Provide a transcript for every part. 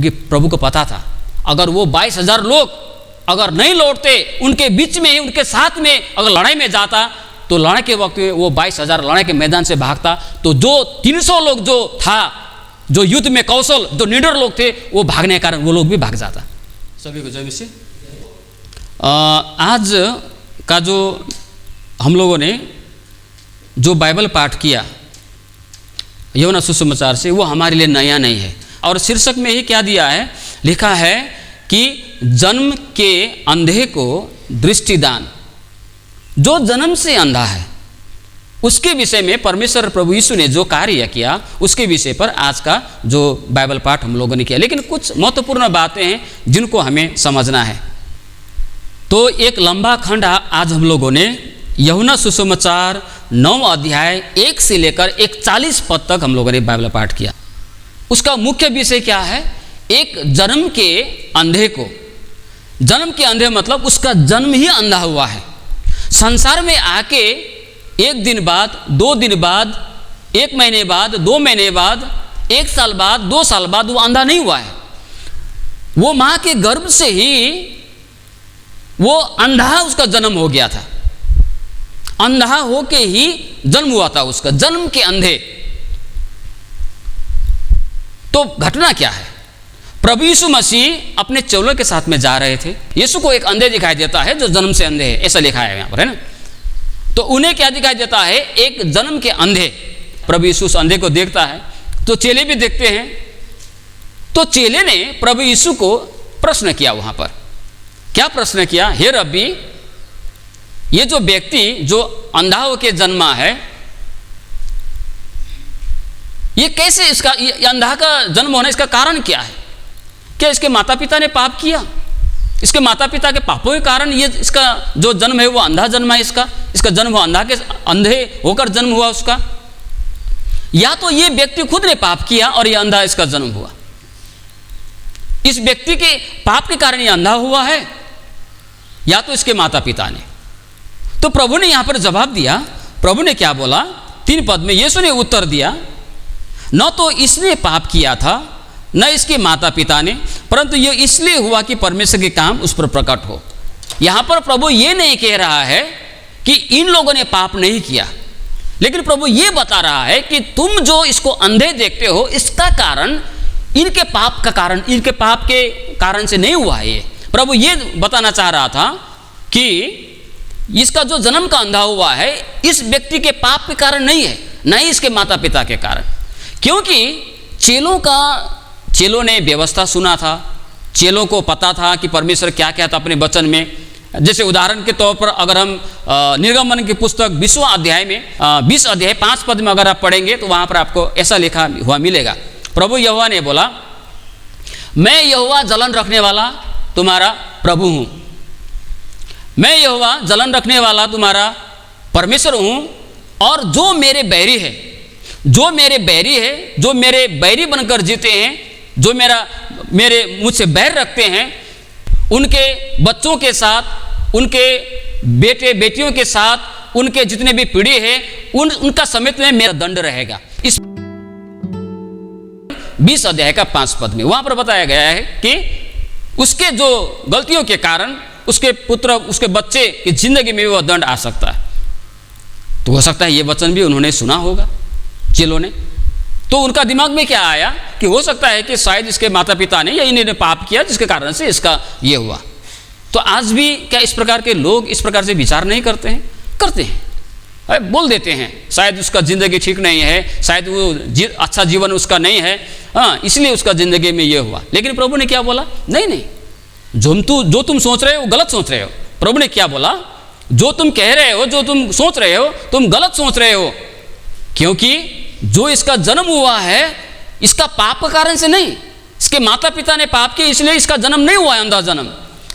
क्योंकि प्रभु को पता था अगर वो 22,000 लोग अगर नहीं लौटते, उनके बीच में ही, उनके साथ में अगर लड़ाई में जाता, तो लड़ाई के वक्त में वो 22,000 लड़ाई के मैदान से भागता, तो जो 300 लोग जो था, जो युद्ध में कौशल, जो निडर लोग थे, वो भागने के कारण वो लोग भी भाग जाता। सभी को जय मसीह। आज का जो हम लोगों ने जो बाइबल पाठ किया यूहन्ना सुसमाचार से, वो हमारे लिए नया नहीं है। और शीर्षक में ही क्या दिया है, लिखा है कि जन्म के अंधे को दृष्टिदान। जो जन्म से अंधा है उसके विषय में परमेश्वर प्रभु यीशु ने जो कार्य किया, उसके विषय पर आज का जो बाइबल पाठ हम लोगों ने किया। लेकिन कुछ महत्वपूर्ण बातें हैं जिनको हमें समझना है। तो एक लंबा खंड आज हम लोगों ने यूहन्ना सुसमाचार 9 अध्याय 1 से लेकर 41 पद तक हम लोगों ने बाइबल पाठ किया। उसका मुख्य विषय क्या है, एक जन्म के अंधे को, जन्म के अंधे मतलब उसका जन्म ही अंधा हुआ है। संसार में आके 1 दिन बाद, 2 दिन बाद, 1 महीने बाद, 2 महीने बाद, 1 साल बाद, 2 साल बाद वो अंधा नहीं हुआ है। वो माँ के गर्भ से ही वो अंधा उसका जन्म हो गया था, अंधा होके ही जन्म हुआ था उसका, जन्म के अंधे। तो घटना क्या है, प्रभु यीशु मसीह अपने चेलों के साथ में जा रहे थे। यीशु को एक अंधे दिखाई देता है जो जन्म से अंधे है, ऐसा लिखा है यहाँ पर, है ना। तो उन्हें क्या दिखाई देता है, एक जन्म के अंधे। प्रभु यीशु उस अंधे को देखता है, तो चेले भी देखते हैं। तो चेले ने प्रभु यीशु को प्रश्न किया, वहां पर क्या प्रश्न किया, हे रब्बी, ये जो व्यक्ति जो अंधा होकर जन्मा है, ये कैसे, इसका ये अंधा का जन्म होना, इसका कारण क्या है? क्या इसके माता पिता ने पाप किया? इसके माता पिता के पापों के कारण ये इसका जो जन्म है वो अंधा जन्म है, इसका जन्म हुआ अंधा के अंधे होकर जन्म हुआ उसका, या तो ये व्यक्ति खुद ने पाप किया और ये अंधा इसका जन्म हुआ, इस व्यक्ति के पाप के कारण ये अंधा हुआ है, या तो इसके माता पिता ने। तो प्रभु ने यहां पर जवाब दिया। प्रभु ने क्या बोला, 3 पद में यीशु ने उत्तर दिया, न तो इसने पाप किया था न इसके माता पिता ने, परंतु ये इसलिए हुआ कि परमेश्वर के काम उस पर प्रकट हो। यहां पर प्रभु ये नहीं कह रहा है कि इन लोगों ने पाप नहीं किया, लेकिन प्रभु ये बता रहा है कि तुम जो इसको अंधे देखते हो, इसका कारण इनके पाप का कारण, इनके पाप के कारण से नहीं हुआ है। ये प्रभु ये बताना चाह रहा था कि इसका जो जन्म का अंधा हुआ है, इस व्यक्ति के पाप के कारण नहीं है, न ही इसके माता पिता के कारण। क्योंकि चेलों ने व्यवस्था सुना था, चेलों को पता था कि परमेश्वर क्या क्या था अपने वचन में। जैसे उदाहरण के तौर पर अगर हम निर्गमन की पुस्तक 20वां अध्याय में 20 अध्याय 5 पद में अगर आप पढ़ेंगे, तो वहाँ पर आपको ऐसा लिखा हुआ मिलेगा। प्रभु यहोवा ने बोला, मैं यहोवा जलन रखने वाला तुम्हारा प्रभु हूँ, मैं यहोवा जलन रखने वाला तुम्हारा परमेश्वर हूँ, और जो मेरे बैरी है, जो मेरे बैरी है, जो मेरे बैरी बनकर जीते हैं, जो मेरे मुझसे बैर रखते हैं, उनके बच्चों के साथ, उनके बेटे बेटियों के साथ, उनके जितने भी पीढ़ी है, उनका समेत में मेरा दंड रहेगा। इस 20 अध्याय का 5 पद में वहां पर बताया गया है कि उसके जो गलतियों के कारण उसके पुत्र, उसके बच्चे की जिंदगी में वह दंड आ सकता है। तो हो सकता है ये वचन भी उन्होंने सुना होगा चेलों ने। तो उनका दिमाग में क्या आया कि हो सकता है कि शायद इसके माता पिता ने या इन्होंने पाप किया जिसके कारण से इसका ये हुआ। तो आज भी क्या इस प्रकार के लोग इस प्रकार से विचार नहीं करते हैं? करते हैं, बोल देते हैं शायद उसका ज़िंदगी ठीक नहीं है, शायद वो अच्छा जीवन उसका नहीं है, हाँ इसलिए उसका ज़िंदगी में ये हुआ। लेकिन प्रभु ने क्या बोला, नहीं नहीं, जो तुम सोच रहे हो वो गलत सोच रहे हो। प्रभु ने क्या बोला, जो तुम कह रहे हो, जो तुम सोच रहे हो, तुम गलत सोच रहे हो, क्योंकि जो इसका जन्म हुआ है इसका पाप के कारण से नहीं, इसके माता पिता ने पाप किया इसलिए इसका जन्म नहीं हुआ है अंधा जन्म।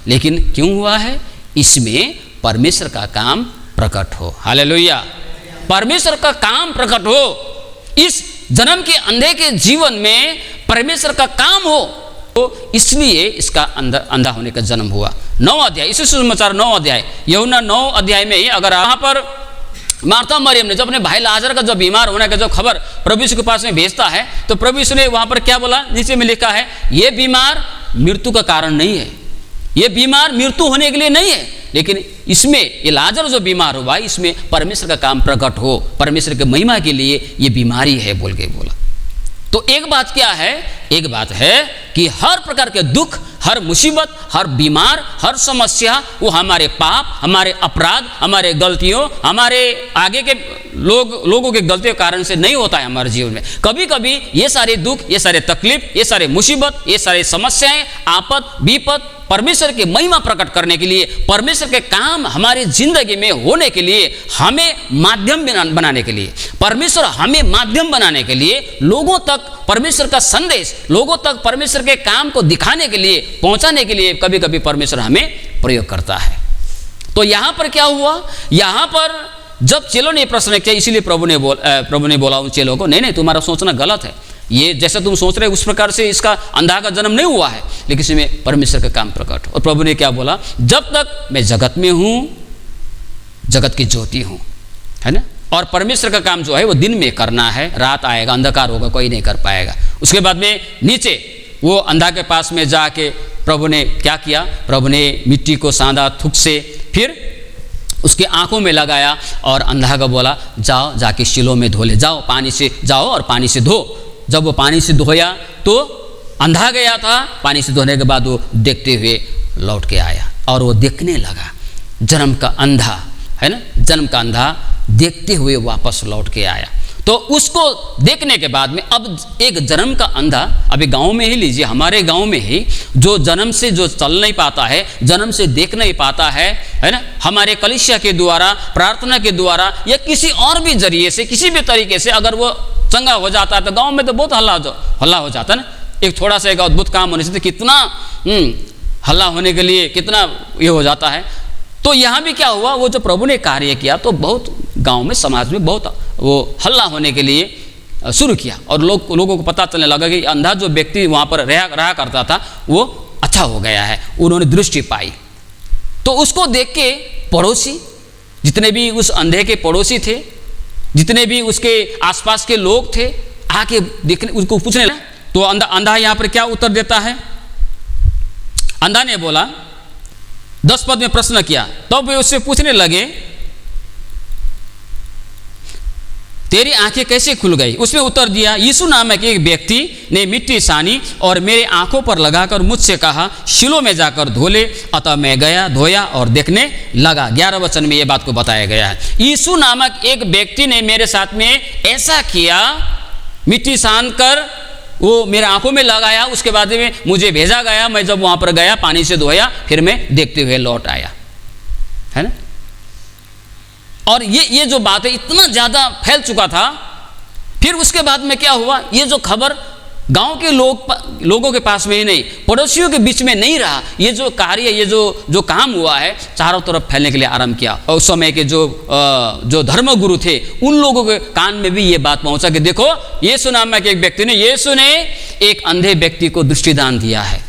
लेकिन क्यों हुआ है, इसमें परमेश्वर का काम प्रकट हो। हालेलुया, परमेश्वर का काम प्रकट हो, इस जन्म के अंधे के जीवन में परमेश्वर का काम हो, तो इसलिए इसका अंधा होने का जन्म हुआ। 9 अध्याय, इसी सुसमाचार 9 अध्याय, यूहन्ना 9 अध्याय में ही अगर यहाँ पर मार्था मरियम ने जब अपने भाई लाजर का जब बीमार होने का जब खबर प्रभु यीशु के पास में भेजता है, तो प्रभु यीशु ने वहाँ पर क्या बोला, नीचे में लिखा है, ये बीमार मृत्यु का कारण नहीं है, ये बीमार मृत्यु होने के लिए नहीं है, लेकिन इसमें ये लाजर जो बीमार हुआ है, इसमें परमेश्वर का काम प्रकट हो, परमेश्वर की महिमा के लिए ये बीमारी है बोल के बोला। तो एक बात क्या है, एक बात है कि हर प्रकार के दुख, हर मुसीबत, हर बीमार, हर समस्या वो हमारे पाप, हमारे अपराध, हमारे गलतियों, हमारे आगे के लोगों के गलतियों के कारण से नहीं होता है हमारे जीवन में। कभी कभी ये सारे दुख, ये सारे तकलीफ, ये सारे मुसीबत, ये सारे समस्याएं, आपद विपद परमेश्वर की महिमा प्रकट करने के लिए, परमेश्वर के काम हमारी जिंदगी में होने के लिए, हमें माध्यम बनाने के लिए, परमेश्वर हमें माध्यम बनाने के लिए, लोगों तक परमेश्वर का संदेश, लोगों तक परमेश्वर के काम को दिखाने के लिए, पहुंचाने के लिए कभी कभी परमेश्वर हमें प्रयोग करता है। तो यहाँ पर क्या हुआ, यहाँ पर जब चेलों ने प्रश्न किया, इसीलिए प्रभु ने बोला उन चेलों को, नहीं तुम्हारा सोचना गलत है, ये जैसा तुम सोच रहे हो उस प्रकार से इसका अंधा का जन्म नहीं हुआ है, लेकिन इसमें परमेश्वर का काम प्रकट। और प्रभु ने क्या बोला, जब तक मैं जगत में हूँ, जगत की ज्योति हूँ, है ना। और परमेश्वर का काम जो है वो दिन में करना है, रात आएगा अंधकार होगा, कोई नहीं कर पाएगा। उसके बाद में नीचे वो अंधा के पास में जाके प्रभु ने क्या किया, प्रभु ने मिट्टी को साधा थूक से, फिर उसके आंखों में लगाया और अंधा को बोला, जाओ जाके शिलो में धो ले, जाओ पानी से जाओ और पानी से धो। जब वो पानी से धोया तो अंधा गया था, पानी से धोने के बाद वो देखते हुए लौट के आया और वो देखने लगा। जन्म का अंधा, है ना, जन्म का अंधा देखते हुए वापस लौट के आया। तो उसको देखने के बाद में अब एक जन्म का अंधा, अभी गांव में ही लीजिए, हमारे गांव में ही जो जन्म से जो चल नहीं पाता है, जन्म से देख नहीं पाता है ना, हमारे कलीसिया के द्वारा, प्रार्थना के द्वारा या किसी और भी जरिए से, किसी भी तरीके से अगर वो चंगा हो जाता है तो गांव में तो बहुत हल्ला हो जाता है ना। एक थोड़ा सा एक अद्भुत काम होने से तो कितना हल्ला होने के लिए कितना ये हो जाता है। तो यहाँ भी क्या हुआ, वो जो प्रभु ने कार्य किया तो बहुत गांव में, समाज में बहुत वो हल्ला होने के लिए शुरू किया और लोगों को पता चलने लगा कि अंधा जो व्यक्ति वहाँ पर रहा करता था वो अच्छा हो गया है, उन्होंने दृष्टि पाई। तो उसको देख के पड़ोसी, जितने भी उस अंधे के पड़ोसी थे, जितने भी उसके आसपास के लोग थे, आके देखने उसको पूछने लगे। तो अंधा यहाँ पर क्या उत्तर देता है, अंधा ने बोला, 10 पद में प्रश्न किया, तब वे उससे पूछने लगे, तेरी आंखें कैसे खुल गई? उसने उत्तर दिया, यीशु नामक एक व्यक्ति ने मिट्टी सानी और मेरे आंखों पर लगाकर मुझसे कहा, शिलो में जाकर धो ले। अतः मैं गया, धोया और देखने लगा। 11 वचन में ये बात को बताया गया है। यीशु नामक एक व्यक्ति ने मेरे साथ में ऐसा किया, मिट्टी सान कर वो मेरे आंखों में लगाया, उसके बाद में मुझे भेजा गया। मैं जब वहां पर गया, पानी से धोया, फिर मैं देखते हुए लौट आया, है ना। और ये जो बात है इतना ज़्यादा फैल चुका था। फिर उसके बाद में क्या हुआ, ये जो खबर गांव के लोगों के पास में ही नहीं, पड़ोसियों के बीच में नहीं रहा, ये जो कार्य, ये जो काम हुआ है, चारों तरफ फैलने के लिए आरंभ किया। और उस समय के जो धर्मगुरु थे, उन लोगों के कान में भी ये बात पहुंचा कि देखो, यीशु नामक एक व्यक्ति ने, यीशु ने एक अंधे व्यक्ति को दृष्टिदान दिया है।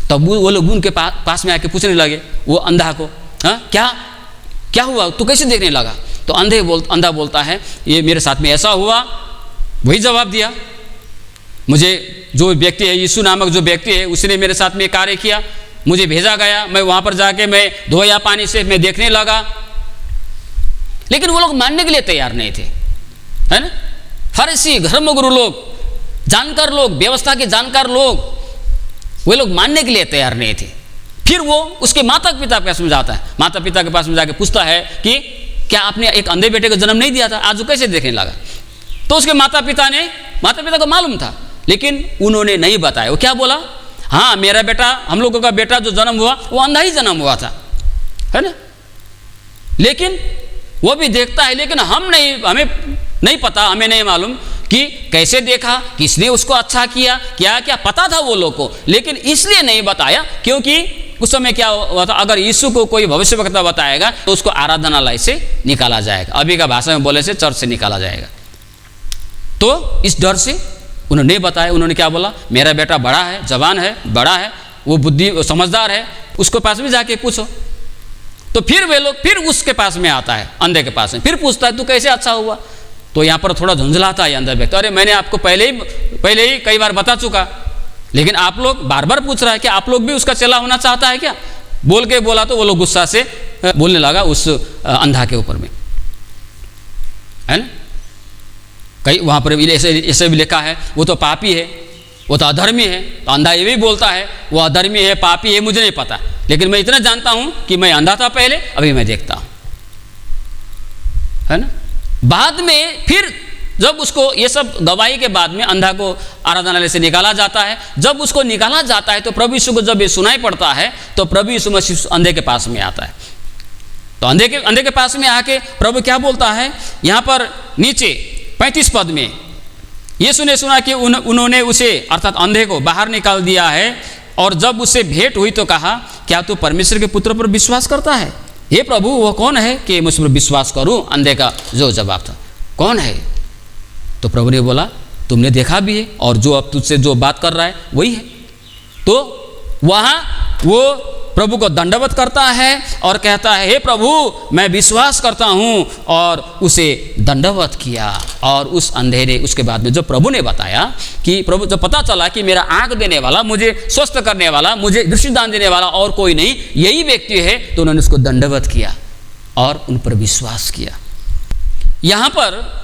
तब वो लोग उनके पास में आके पूछने लगे वो अंधा को, हाँ क्या हुआ, तू कैसे देखने लगा? तो अंधा बोलता है, ये मेरे साथ में ऐसा हुआ। वही जवाब दिया, मुझे जो व्यक्ति है, यीशु नामक जो व्यक्ति है, उसने मेरे साथ में कार्य किया, मुझे भेजा गया, मैं वहाँ पर जाके मैं धोया पानी से, मैं देखने लगा। लेकिन वो लोग मानने के लिए तैयार नहीं थे, है ना। फरीसी, धर्मगुरु लोग, जानकार लोग, व्यवस्था के जानकार लोग, वे लोग मानने के लिए तैयार नहीं थे। फिर वो उसके माता पिता के पास में जाता है, माता पिता के पास में जाके पूछता है कि क्या आपने एक अंधे बेटे को जन्म नहीं दिया था, आज वो कैसे देखने लगा? तो उसके माता पिता को मालूम था, लेकिन उन्होंने नहीं बताया। वो क्या बोला, हाँ मेरा बेटा, हम लोगों का बेटा जो जन्म हुआ वो अंधा ही जन्म हुआ था, है ना। लेकिन वो भी देखता है, लेकिन हमें नहीं पता, हमें नहीं मालूम कि कैसे देखा, किसने उसको अच्छा किया, क्या पता था वो लोग को, लेकिन इसलिए नहीं बताया क्योंकि उस समय क्या हुआ था, अगर यीशु को कोई भविष्यवक्ता बताएगा तो उसको आराधनालय से निकाला जाएगा, अभी का भाषा में बोले से चर्च से निकाला जाएगा। तो इस डर से उन्होंने नहीं बताया। उन्होंने क्या बोला, मेरा बेटा बड़ा है, जवान है, बड़ा है, वो बुद्धि समझदार है, उसको पास में जाके पूछो। तो फिर वे लोग फिर उसके पास में आता है, अंधे के पास में, फिर पूछता है तू कैसे अच्छा हुआ। तो यहाँ पर थोड़ा झुंझलाता है अंधा व्यक्ति, अरे मैंने आपको पहले ही कई बार बता चुका, लेकिन आप लोग बार बार पूछ रहा है कि आप लोग भी उसका चेला होना चाहता है क्या। बोल के बोला तो वो लोग गुस्सा से बोलने लगा उस अंधा के ऊपर में, है ना। कई वहाँ पर ऐसे भी लिखा है वो तो पापी है, वो तो अधर्मी है। तो अंधा ये भी बोलता है वो अधर्मी है, पापी है, मुझे नहीं पता, लेकिन मैं इतना जानता हूँ कि मैं अंधा था पहले, अभी मैं देखता हूँ, है ना। बाद में फिर जब उसको ये सब गवाही के बाद में अंधा को आराधनालय से निकाला जाता है, जब उसको निकाला जाता है तो प्रभु यीशु को जब ये सुनाई पड़ता है तो प्रभु यीशु मसीह अंधे के पास में आता है। तो अंधे के पास में आके प्रभु क्या बोलता है यहाँ पर नीचे 35 पद में, यीशु ने सुना कि उन्होंने उसे अर्थात अंधे को बाहर निकाल दिया है, और जब उससे भेंट हुई तो कहा क्या तू परमेश्वर के पुत्र पर विश्वास करता है। हे प्रभु वो कौन है कि मैं उस पर विश्वास करूं। अंधे का जो जवाब था, कौन है। तो प्रभु ने बोला तुमने देखा भी है, और जो अब तुझसे जो बात कर रहा है वही है। तो वहाँ वो प्रभु को दंडवत करता है और कहता है हे प्रभु मैं विश्वास करता हूँ, और उसे दंडवत किया। और उस अंधे ने उसके बाद में जब प्रभु ने बताया कि प्रभु जब पता चला कि मेरा आँख देने वाला, मुझे स्वस्थ करने वाला, मुझे दृष्टिदान देने वाला और कोई नहीं, यही व्यक्ति है, तो उन्होंने उसको दंडवत किया और उन पर विश्वास किया। यहाँ पर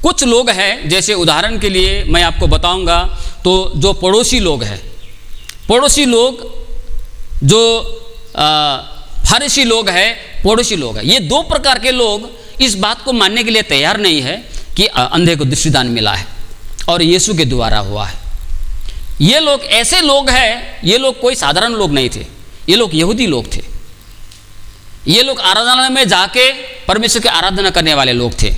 कुछ लोग हैं, जैसे उदाहरण के लिए मैं आपको बताऊंगा, तो जो पड़ोसी लोग हैं, पड़ोसी लोग जो फरीसी लोग हैं, पड़ोसी लोग हैं, ये दो प्रकार के लोग इस बात को मानने के लिए तैयार नहीं है कि अंधे को दृष्टिदान मिला है और यीशु के द्वारा हुआ है। ये लोग ऐसे लोग हैं, ये लोग कोई साधारण लोग नहीं थे, ये लोग यहूदी लोग थे। ये लोग आराधनालय में जाके परमेश्वर की आराधना करने वाले लोग थे।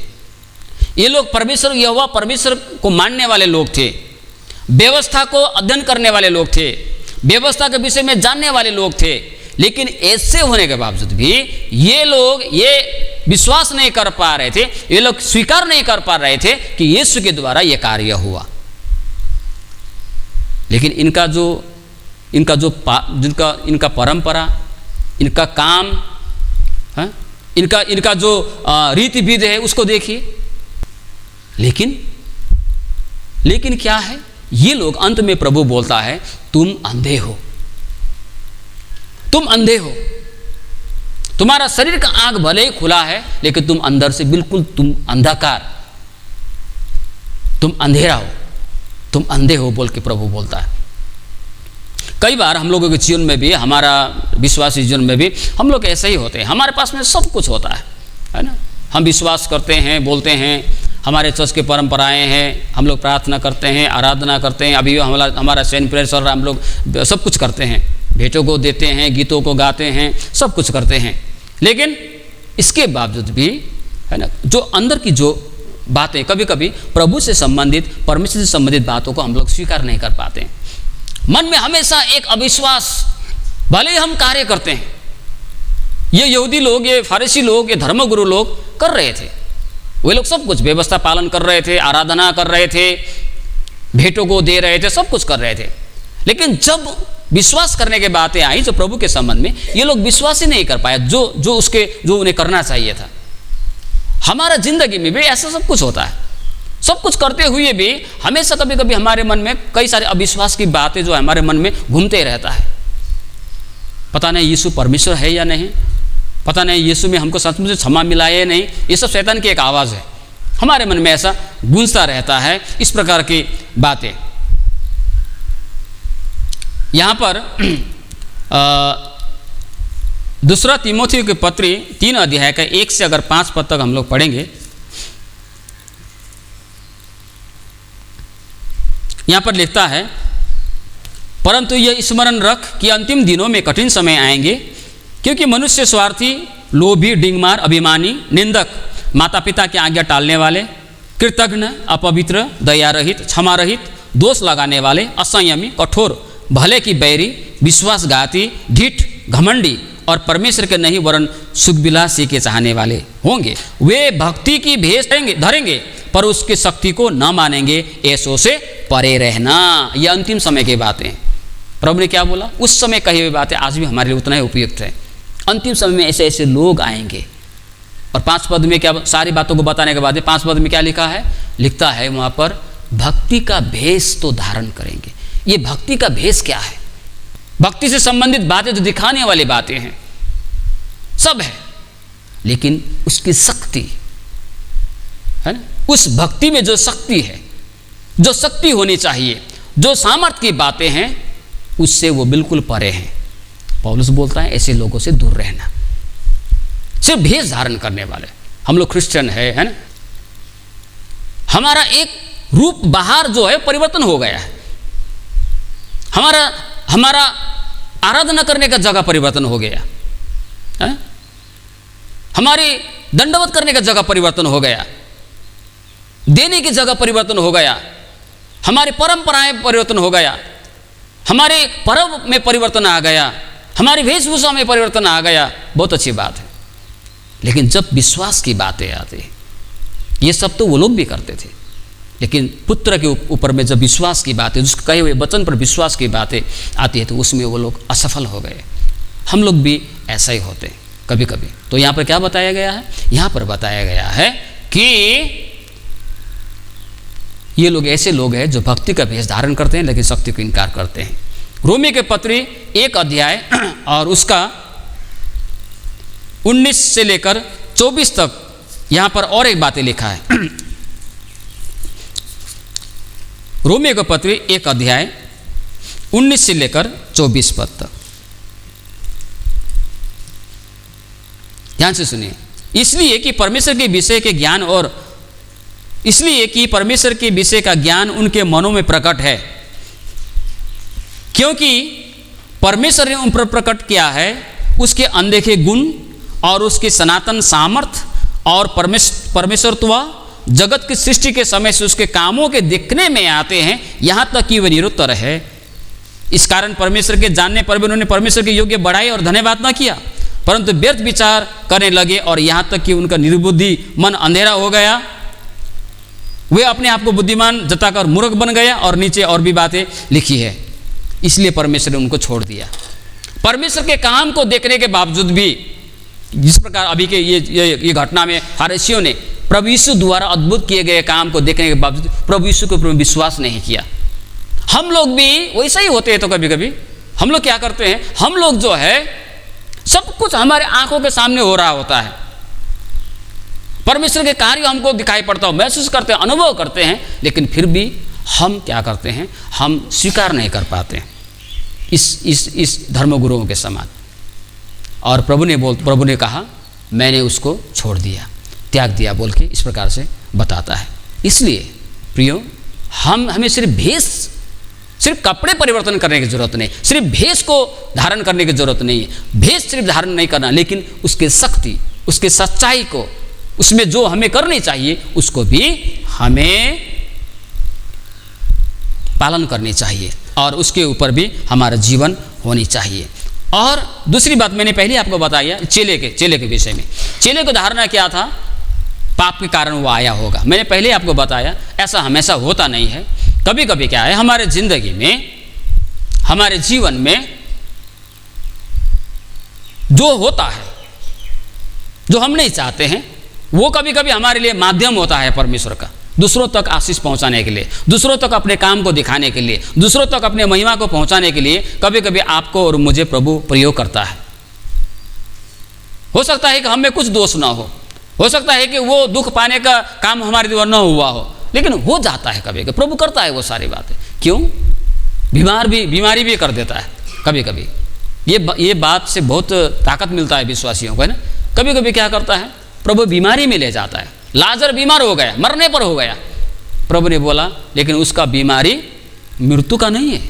ये लोग परमेश्वर यहोवा परमेश्वर को मानने वाले लोग थे, व्यवस्था को अध्ययन करने वाले लोग थे, व्यवस्था के विषय में जानने वाले लोग थे। लेकिन ऐसे होने के बावजूद भी ये लोग ये विश्वास नहीं कर पा रहे थे, ये लोग स्वीकार नहीं कर पा रहे थे कि यीशु के द्वारा ये कार्य हुआ। लेकिन इनका परंपरा, इनका काम, इनका जो रीति विधि है उसको देखिए। लेकिन क्या है, ये लोग अंत में प्रभु बोलता है तुम अंधे हो, तुम अंधे हो, तुम्हारा शरीर का आंख भले ही खुला है लेकिन तुम अंदर से बिल्कुल तुम अंधकार, तुम अंधेरा हो, तुम अंधे हो बोल के प्रभु बोलता है। कई बार हम लोगों के जीवन में भी, हमारा विश्वासी जीवन में भी हम लोग ऐसे ही होते हैं। हमारे पास में सब कुछ होता है ना। हम विश्वास करते हैं, बोलते हैं, हमारे चर्च की परंपराएं हैं, हम लोग प्रार्थना करते हैं, आराधना करते हैं, अभी हमारा सेंट प्रेयर चल रहा, हम लोग सब कुछ करते हैं, भेंटों को देते हैं, गीतों को गाते हैं, सब कुछ करते हैं। लेकिन इसके बावजूद भी है ना, जो अंदर की जो बातें, कभी कभी प्रभु से संबंधित, परमेश्वर से संबंधित बातों को हम लोग स्वीकार नहीं कर पाते हैं। मन में हमेशा एक अविश्वास, भले ही हम कार्य करते हैं। ये यहूदी लोग, ये फारिसी लोग, ये धर्मगुरु लोग कर रहे थे, वे लोग सब कुछ व्यवस्था पालन कर रहे थे, आराधना कर रहे थे, भेंटों को दे रहे थे, सब कुछ कर रहे थे। लेकिन जब विश्वास करने की बातें आई जो प्रभु के संबंध में, ये लोग विश्वास ही नहीं कर पाए जो उन्हें करना चाहिए था। हमारा जिंदगी में भी ऐसा सब कुछ होता है, सब कुछ करते हुए भी हमेशा कभी कभी हमारे मन में कई सारे अविश्वास की बातें जो हमारे मन में घूमते रहता है। पता नहीं यीशु परमेश्वर है या नहीं, पता नहीं यीशु में हमको सचमुच क्षमा मिला है या नहीं। ये सब शैतान की एक आवाज़ है, हमारे मन में ऐसा गूंजता रहता है, इस प्रकार की बातें। यहाँ पर दूसरा तीमोथी की पत्री 3 अध्याय का 1 से अगर 5 पद तक हम लोग पढ़ेंगे। यहाँ पर लिखता है, परंतु यह स्मरण रख कि अंतिम दिनों में कठिन समय आएंगे, क्योंकि मनुष्य स्वार्थी, लोभी, डिंगमार, अभिमानी, निंदक, माता पिता की आज्ञा टालने वाले, कृतघ्न, अपवित्र, दया रहित, क्षमा रहित, दोष लगाने वाले, असंयमी, कठोर, भले की बैरी, विश्वासघाती, ढीठ, घमंडी और परमेश्वर के नहीं वरन सुखविलासी के चाहने वाले होंगे। वे भक्ति की भेष धरेंगे पर उसकी शक्ति को न मानेंगे, ऐसों से परे रहना। यह अंतिम समय की बातें। प्रभु ने क्या बोला, उस समय कही हुई बातें आज भी हमारे लिए उतना ही उपयुक्त है। अंतिम समय में ऐसे ऐसे लोग आएंगे। और 5 पद में क्या, सारी बातों को बताने के बाद 5 पद में क्या लिखा है, लिखता है वहाँ पर भक्ति का भेष तो धारण करेंगे। ये भक्ति का भेष क्या है? भक्ति से संबंधित बातें जो दिखाने वाली बातें हैं सब है, लेकिन उसकी शक्ति है ना, उस भक्ति में जो शक्ति है, जो शक्ति होनी चाहिए, जो सामर्थ्य की बातें हैं, उससे वो बिल्कुल परे हैं। पौलुस बोलता है ऐसे लोगों से दूर रहना। सिर्फ भेष धारण करने वाले, हम लोग क्रिश्चियन है ना, हमारा एक रूप बाहर जो है परिवर्तन हो गया है, हमारा आराधना करने का जगह परिवर्तन हो गया है? हमारी दंडवत करने का जगह परिवर्तन हो गया, देने की जगह परिवर्तन हो गया, हमारी परंपराएं परिवर्तन हो गया, हमारे पर्व में परिवर्तन आ गया, हमारी वेशभूषा में परिवर्तन आ गया। बहुत अच्छी बात है, लेकिन जब विश्वास की बातें आती है, ये सब तो वो लोग भी करते थे, लेकिन पुत्र के ऊपर में जब विश्वास की बातें, उसके कहे हुए वचन पर विश्वास की बातें आती है, तो उसमें वो लोग असफल हो गए। हम लोग भी ऐसा ही होते हैं कभी कभी। तो यहाँ पर क्या बताया गया है? यहाँ पर बताया गया है कि ये लोग ऐसे लोग हैं जो भक्ति का भेष धारण करते हैं लेकिन शक्ति को इनकार करते हैं। रोमी के पत्री 1 अध्याय और उसका 19 से लेकर 24 तक यहाँ पर और एक बातें लिखा है। रोमी के पत्री 1 अध्याय 19 से लेकर 24 पद तक, ध्यान से सुनिए। इसलिए कि परमेश्वर के विषय के ज्ञान और इसलिए कि परमेश्वर के विषय का ज्ञान उनके मनों में प्रकट है, क्योंकि परमेश्वर ने उन पर प्रकट किया है उसके अनदेखे गुण और उसके सनातन सामर्थ और परमेश्वरत्व जगत की सृष्टि के समय से उसके कामों के दिखने में आते हैं, यहाँ तक कि वह निरुत्तर है। इस कारण परमेश्वर के जानने पर भी उन्होंने परमेश्वर के योग्य बढ़ाई और धन्यवाद न किया, परंतु व्यर्थ विचार करने लगे और यहाँ तक कि उनका निर्बुद्धि मन अंधेरा हो गया। वे अपने आप को बुद्धिमान जताकर मूर्ख बन गया। और नीचे और भी बातें लिखी है, इसलिए परमेश्वर ने उनको छोड़ दिया। परमेश्वर के काम को देखने के बावजूद भी, जिस प्रकार अभी के ये घटना में फारिसियों ने प्रभु यीशु द्वारा अद्भुत किए गए काम को देखने के बावजूद प्रभु यीशु के ऊपर विश्वास नहीं किया। हम लोग भी वैसा ही होते हैं। तो कभी कभी हम लोग क्या करते हैं, हम लोग जो है सब कुछ हमारे आंखों के सामने हो रहा होता है, परमेश्वर के कार्य हमको दिखाई पड़ता हो, महसूस करते हैं, अनुभव करते हैं, लेकिन फिर भी हम क्या करते हैं, हम स्वीकार नहीं कर पाते हैं इस धर्मगुरुओं के समान। और प्रभु ने कहा मैंने उसको छोड़ दिया, त्याग दिया बोल के इस प्रकार से बताता है। इसलिए प्रियो, हमें सिर्फ कपड़े परिवर्तन करने की जरूरत नहीं, सिर्फ भेष को धारण करने की जरूरत नहीं है। भेष सिर्फ धारण नहीं करना, लेकिन उसके शक्ति, उसके सच्चाई को, उसमें जो हमें करनी चाहिए उसको भी हमें पालन करनी चाहिए और उसके ऊपर भी हमारा जीवन होनी चाहिए। और दूसरी बात मैंने पहले आपको बताया चेले के विषय में। चेले को धारणा क्या था, पाप के कारण वो आया होगा। मैंने पहले आपको बताया ऐसा हमेशा होता नहीं है। कभी कभी क्या है, हमारे जिंदगी में, हमारे जीवन में जो होता है, जो हम नहीं चाहते हैं, वो कभी कभी हमारे लिए माध्यम होता है परमेश्वर का, दूसरों तक आशीष पहुंचाने के लिए, दूसरों तक अपने काम को दिखाने के लिए, दूसरों तक अपने महिमा को पहुंचाने के लिए कभी कभी आपको और मुझे प्रभु प्रयोग करता है। हो सकता है कि हम में कुछ दोष ना हो सकता है कि वो दुख पाने का काम हमारे द्वारा न हुआ हो, लेकिन हो जाता है कभी कभी। प्रभु करता है वो सारी बातें। क्यों? बीमारी भी कर देता है कभी कभी। ये बात से बहुत ताकत मिलता है विश्वासियों को, है ना। कभी कभी क्या करता है, प्रभु बीमारी में ले जाता है। लाजर बीमार हो गया, मरने पर हो गया। प्रभु ने बोला लेकिन उसका बीमारी मृत्यु का नहीं है,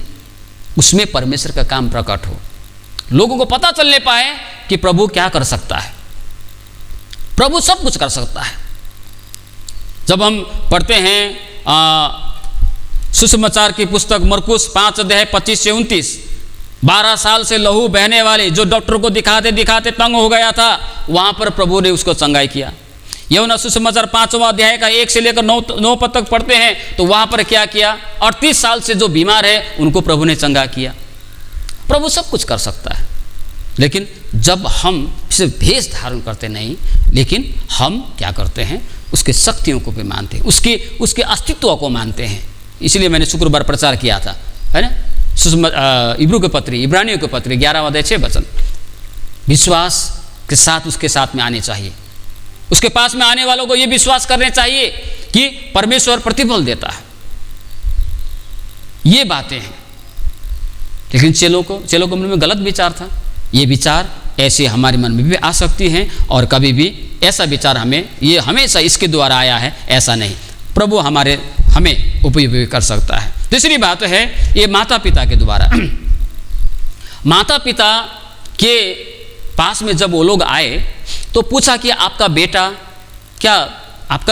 उसमें परमेश्वर का काम प्रकट हो, लोगों को पता चलने पाए कि प्रभु क्या कर सकता है। प्रभु सब कुछ कर सकता है। जब हम पढ़ते हैं सुसमाचार की पुस्तक मरकुस 5 अध्याय 25 से 29, 12 साल से लहू बहने वाले जो डॉक्टर को दिखाते दिखाते तंग हो गया था, वहां पर प्रभु ने उसको चंगाई किया। यूहन्ना सुसमाचार 5वां अध्याय का 1 से लेकर 9 पद तक पढ़ते हैं तो वहां पर क्या किया, 38 साल से जो बीमार है उनको प्रभु ने चंगा किया। प्रभु सब कुछ कर सकता है। लेकिन जब हम सिर्फ भेष धारण करते नहीं, लेकिन हम क्या करते हैं, उसके शक्तियों को भी मानते हैं, उसके अस्तित्व को मानते हैं। इसलिए मैंने शुक्रवार प्रचार किया था, है ना, इब्रानियों के पत्री 11 अध्याय 6 वचन, विश्वास के साथ उसके साथ में आने चाहिए। उसके पास में आने वालों को यह विश्वास करने चाहिए कि परमेश्वर प्रतिफल देता है। ये बातें हैं। लेकिन चेलों के मन में गलत विचार था। ये विचार ऐसे हमारे मन में भी आ सकती हैं, और कभी भी ऐसा विचार ये हमेशा इसके द्वारा आया है ऐसा नहीं। प्रभु हमें उपयोगी कर सकता है। तीसरी बात है ये माता पिता के द्वारा। माता पिता के पास में जब वो लोग आए तो पूछा कि आपका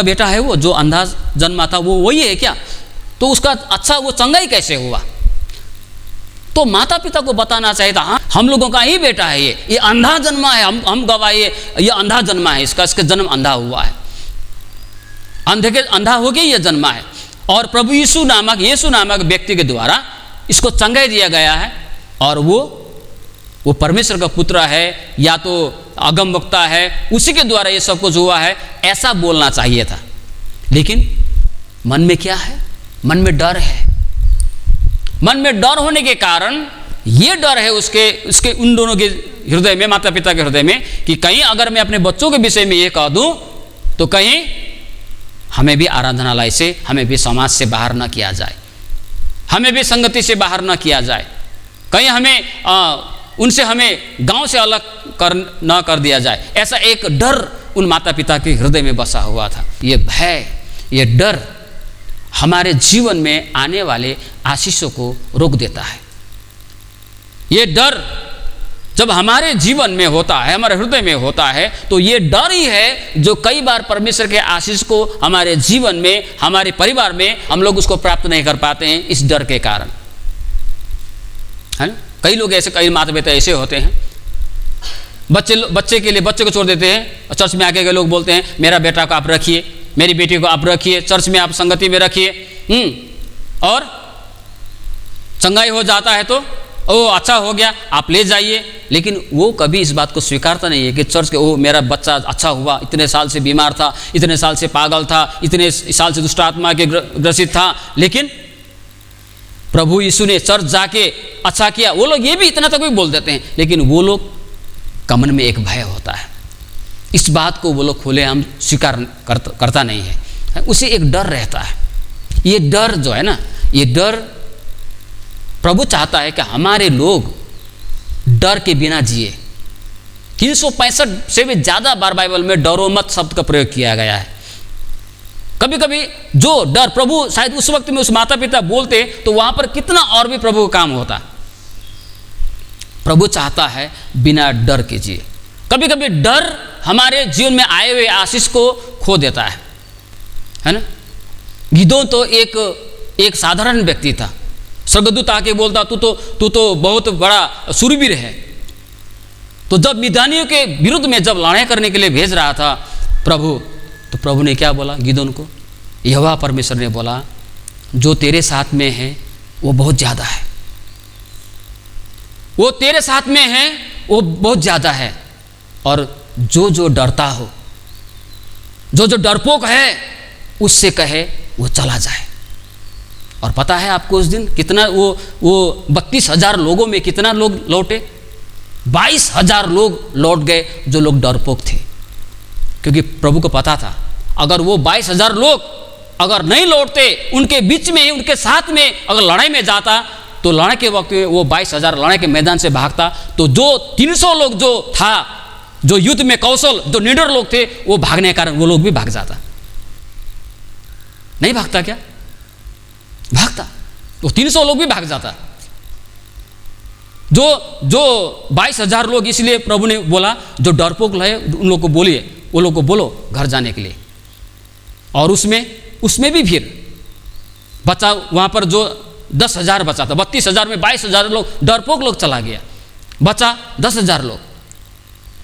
बेटा है वो जो अंधा जन्मा था, वो वही है क्या? तो उसका अच्छा वो चंगा ही कैसे हुआ? तो माता पिता को बताना चाहिए था, हाँ हम लोगों का ही बेटा है, ये अंधा जन्मा है, हम गवाए ये अंधा जन्मा है, इसका जन्म अंधा हुआ है, अंधा हो गया ये जन्मा है। और प्रभु यीशु नामक व्यक्ति के द्वारा इसको चंगाई दिया गया है, और वो परमेश्वर का पुत्र है या तो अगम वक्ता है, उसी के द्वारा ये सब कुछ हुआ है, ऐसा बोलना चाहिए था। लेकिन मन में क्या है? मन में डर है। मन में डर होने के कारण ये डर है उसके उन दोनों के हृदय में, माता पिता के हृदय में, कि कहीं अगर मैं अपने बच्चों के विषय में ये कह दूं तो कहीं हमें भी आराधनालय से, हमें भी समाज से बाहर न किया जाए, हमें भी संगति से बाहर न किया जाए, कहीं उनसे हमें गांव से अलग न कर दिया जाए। ऐसा एक डर उन माता पिता के हृदय में बसा हुआ था। ये भय, ये डर हमारे जीवन में आने वाले आशीषों को रोक देता है। ये डर जब हमारे जीवन में होता है, हमारे हृदय में होता है, तो ये डर ही है जो कई बार परमेश्वर के आशीष को हमारे जीवन में, हमारे परिवार में हम लोग उसको प्राप्त नहीं कर पाते हैं, इस डर के कारण, है ना। कई माता पिता ऐसे होते हैं, बच्चे को छोड़ देते हैं, चर्च में आके लोग बोलते हैं मेरा बेटा को आप रखिए, मेरी बेटी को आप रखिए, चर्च में आप संगति में रखिए, और चंगाई हो जाता है तो ओ अच्छा हो गया, आप ले जाइए। लेकिन वो कभी इस बात को स्वीकारता नहीं है कि चर्च के मेरा बच्चा अच्छा हुआ, इतने साल से बीमार था, इतने साल से पागल था, इतने साल से दुष्ट आत्मा के ग्रसित था, लेकिन प्रभु यीशु ने चर्च जाके अच्छा किया। वो लोग ये भी इतना तक भी बोल देते हैं, लेकिन वो लोग का मन में एक भय होता है, इस बात को वो लोग खुलेआम स्वीकार करता नहीं है, उसे एक डर रहता है। ये डर जो है ना, ये डर प्रभु चाहता है कि हमारे लोग डर के बिना जिए। 365 से भी ज़्यादा बार बाइबल में डरो मत शब्द का प्रयोग किया गया है। कभी कभी जो डर प्रभु शायद उस वक्त में उस माता पिता बोलते तो वहाँ पर कितना और भी प्रभु का काम होता। प्रभु चाहता है बिना डर के जिए। कभी कभी डर हमारे जीवन में आए हुए आशीष को खो देता है ना। गिदोन तो एक साधारण व्यक्ति था, स्वर्गदूत आके बोलता तू तो बहुत बड़ा शूरवीर है। तो जब मिद्यानियों के विरुद्ध में जब लड़ाई करने के लिए भेज रहा था प्रभु, तो प्रभु ने क्या बोला गिदोन को? यहोवा परमेश्वर ने बोला जो तेरे साथ में है वो बहुत ज़्यादा है, वो तेरे साथ में है वो बहुत ज़्यादा है, और जो डरता हो, जो डरपोक है, उससे कहे वो चला जाए। और पता है आपको उस दिन कितना वो 32,000 लोगों में कितना लोग लौटे? 22,000 लोग लौट गए जो लोग डरपोक थे, क्योंकि प्रभु को पता था अगर वो 22,000 लोग अगर नहीं लौटते, उनके बीच में, उनके साथ में अगर लड़ाई में जाता, तो लड़ाई के वक्त में वो 22,000 लड़ाई के मैदान से भागता, तो जो 300 लोग जो था, जो युद्ध में कौशल, जो निडर लोग थे, वो भागने के कारण वो लोग भी भाग जाता। नहीं भागता क्या? भागता। वो 300 लोग भी भाग जाता। जो 22,000 लोग, इसलिए प्रभु ने बोला जो डरपोक है उन लोग को बोलिए, वो लोग को बोलो घर जाने के लिए। और उसमें भी फिर बचा, वहाँ पर जो 10,000 बचा था, 32,000 में 22,000 लोग डरपोक लोग चला गया, बचा 10,000 लोग।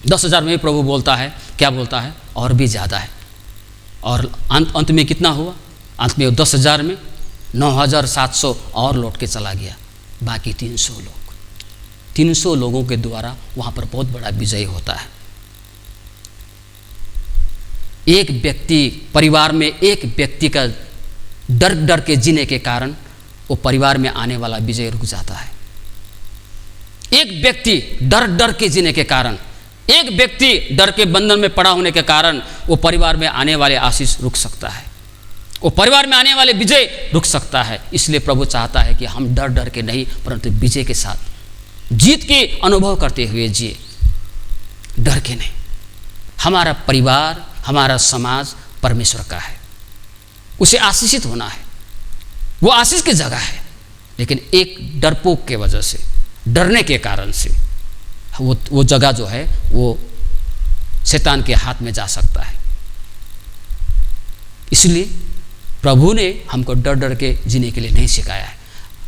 10,000 में भी प्रभु बोलता है, क्या बोलता है? और भी ज़्यादा है। और अंत में कितना हुआ? अंत में 10,000 में 9,700 और लौट के चला गया, बाकी 300 लोग। 300 लोगों के द्वारा वहाँ पर बहुत बड़ा विजय होता है। एक व्यक्ति, परिवार में एक व्यक्ति का डर डर के जीने के कारण वो परिवार में आने वाला विजय रुक जाता है। एक व्यक्ति डर डर के जीने के कारण, एक व्यक्ति डर के बंधन में पड़ा होने के कारण वो परिवार में आने वाले आशीष रुक सकता है, वो परिवार में आने वाले विजय रुक सकता है। इसलिए प्रभु चाहता है कि हम डर डर के नहीं परंतु विजय के साथ जीत के अनुभव करते हुए जिए, डर के नहीं। हमारा परिवार, हमारा समाज परमेश्वर का है, उसे आशीषित होना है, वो आशीष की जगह है। लेकिन एक डरपोक के वजह से, डरने के कारण से वो जगह जो है वो शैतान के हाथ में जा सकता है। इसलिए प्रभु ने हमको डर डर के जीने के लिए नहीं सिखाया है।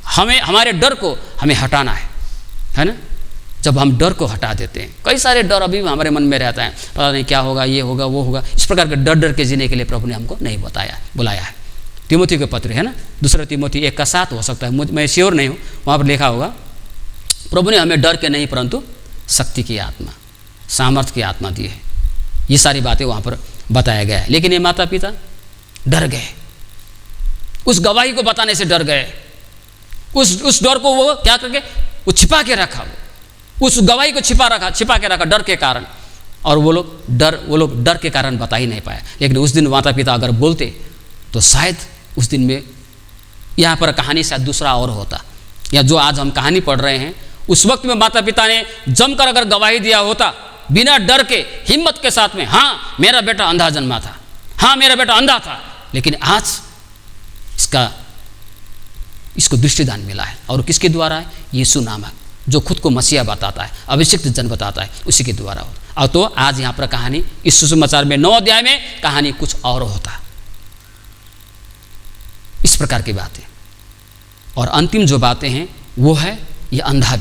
हमें हमारे डर को हमें हटाना है ना। जब हम डर को हटा देते हैं, कई सारे डर अभी हमारे मन में रहता है, पता नहीं क्या होगा, ये होगा, वो होगा, इस प्रकार के डर डर के जीने के लिए प्रभु ने हमको नहीं बुलाया है। तिमोथी के पत्र है ना, 2 तिमोथी 1:7 हो सकता है, मैं श्योर नहीं हूँ, वहाँ पर लिखा होगा प्रभु ने हमें डर के नहीं परंतु शक्ति की आत्मा, सामर्थ्य की आत्मा दी है। ये सारी बातें वहाँ पर बताया गया है। लेकिन ये माता पिता डर गए, उस गवाही को बताने से डर गए, उस डर को वो क्या करके वो छिपा के रखा, उस गवाही को छिपा के रखा डर के कारण। और वो लोग डर के कारण बता ही नहीं पाए। लेकिन उस दिन माता पिता अगर बोलते तो शायद उस दिन में यहाँ पर कहानी शायद दूसरा और होता, या जो आज हम कहानी पढ़ रहे हैं उस वक्त में माता पिता ने जमकर अगर गवाही दिया होता बिना डर के, हिम्मत के साथ में, हाँ मेरा बेटा अंधा जन्मा था, हाँ मेरा बेटा अंधा था, लेकिन आज इसको दृष्टिदान मिला है। और किसके द्वारा है? यीशु नामक जो खुद को मसीहा बताता है, अभिषिक्त जन बताता है, उसी के द्वारा होता। और तो आज यहाँ पर कहानी इस सुसमाचार में 9 अध्याय में कहानी कुछ और होता, इस प्रकार की बातें। और अंतिम जो बातें हैं वो है ये अंधा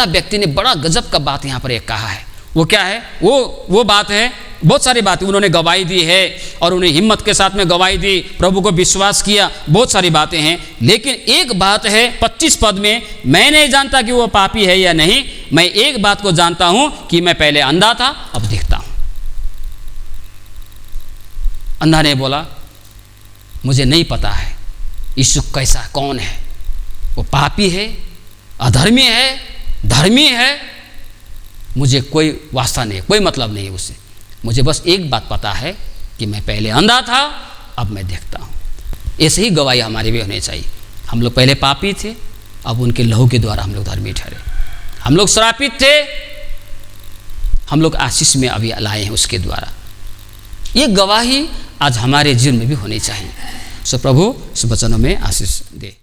व्यक्ति ने बड़ा गजब का बात यहाँ पर एक कहा है। वो क्या है? वो बात है, बहुत सारी बातें उन्होंने गवाही दी है और उन्हें हिम्मत के साथ में गवाही दी, प्रभु को विश्वास किया, बहुत सारी बातें हैं। लेकिन एक बात है 25 पद में, मैं नहीं जानता कि वो पापी है या नहीं, मैं एक बात को जानता हूं कि मैं पहले अंधा था अब दिखता हूं। अंधा ने बोला मुझे नहीं पता है यीशु कैसा, कौन है, वो पापी है, अधर्मी है, धर्मी है, मुझे कोई वास्ता नहीं, कोई मतलब नहीं है उससे। मुझे बस एक बात पता है कि मैं पहले अंधा था अब मैं देखता हूँ। ऐसे ही गवाही हमारी भी होनी चाहिए। हम लोग पहले पापी थे, अब उनके लहू के द्वारा हम लोग धर्मी ठहरे। हम लोग श्रापित थे, हम लोग आशीष में अभी लाए हैं उसके द्वारा। ये गवाही आज हमारे जीवन में भी होनी चाहिए। सो प्रभु इस वचनों में आशीष दे।